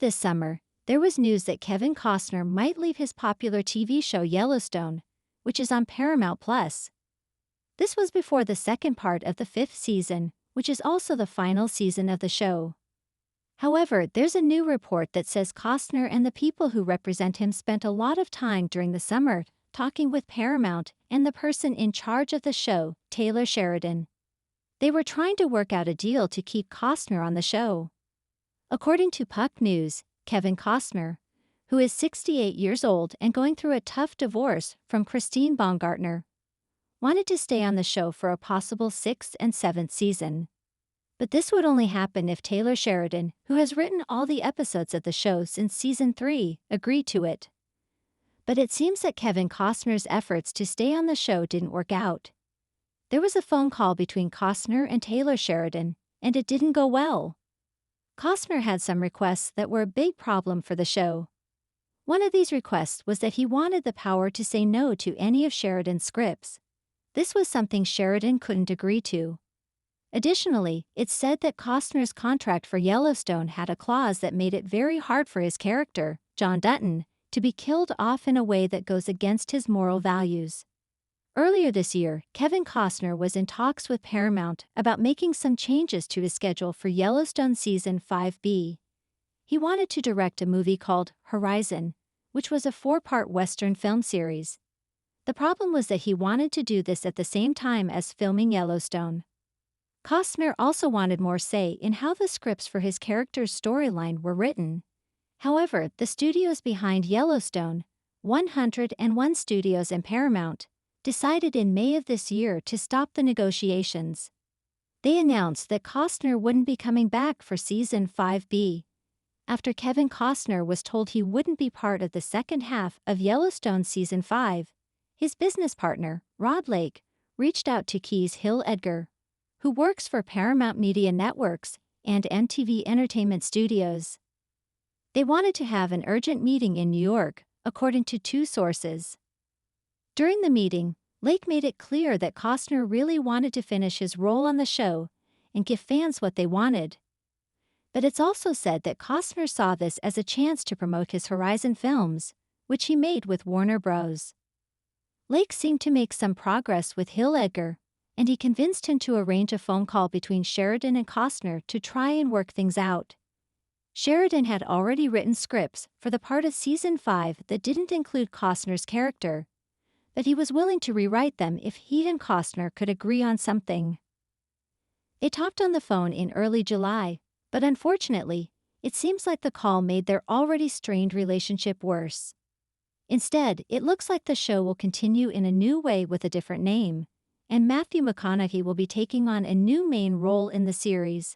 this summer, there was news that Kevin Costner might leave his popular TV show Yellowstone, which is on Paramount Plus. This was before the second part of the fifth season, which is also the final season of the show. However, there's a new report that says Costner and the people who represent him spent a lot of time during the summer talking with Paramount and the person in charge of the show, Taylor Sheridan. They were trying to work out a deal to keep Costner on the show. According to Puck News, Kevin Costner, who is 68 years old and going through a tough divorce from Christine Baumgartner, wanted to stay on the show for a possible 6th and 7th season. But this would only happen if Taylor Sheridan, who has written all the episodes of the show since season 3, agreed to it. But it seems that Kevin Costner's efforts to stay on the show didn't work out. There was a phone call between Costner and Taylor Sheridan, and it didn't go well. Costner had some requests that were a big problem for the show. One of these requests was that he wanted the power to say no to any of Sheridan's scripts. This was something Sheridan couldn't agree to. Additionally, it's said that Costner's contract for Yellowstone had a clause that made it very hard for his character, John Dutton, to be killed off in a way that goes against his moral values. Earlier this year, Kevin Costner was in talks with Paramount about making some changes to his schedule for Yellowstone Season 5B. He wanted to direct a movie called Horizon, which was a 4-part Western film series. The problem was that he wanted to do this at the same time as filming Yellowstone. Costner also wanted more say in how the scripts for his character's storyline were written. However, the studios behind Yellowstone, 101 Studios and Paramount, decided in May of this year to stop the negotiations. They announced that Costner wouldn't be coming back for Season 5B. After Kevin Costner was told he wouldn't be part of the second half of Yellowstone Season 5, his business partner, Rod Lake, reached out to Keys Hill Edgar, who works for Paramount Media Networks and MTV Entertainment Studios. They wanted to have an urgent meeting in New York, according to 2 sources. During the meeting, Lake made it clear that Costner really wanted to finish his role on the show and give fans what they wanted. But it's also said that Costner saw this as a chance to promote his Horizon films, which he made with Warner Bros. Lake seemed to make some progress with Hill Edgar, and he convinced him to arrange a phone call between Sheridan and Costner to try and work things out. Sheridan had already written scripts for the part of Season 5 that didn't include Costner's character, but he was willing to rewrite them if he and Costner could agree on something. They talked on the phone in early July, but unfortunately, it seems like the call made their already strained relationship worse. Instead, it looks like the show will continue in a new way with a different name, and Matthew McConaughey will be taking on a new main role in the series.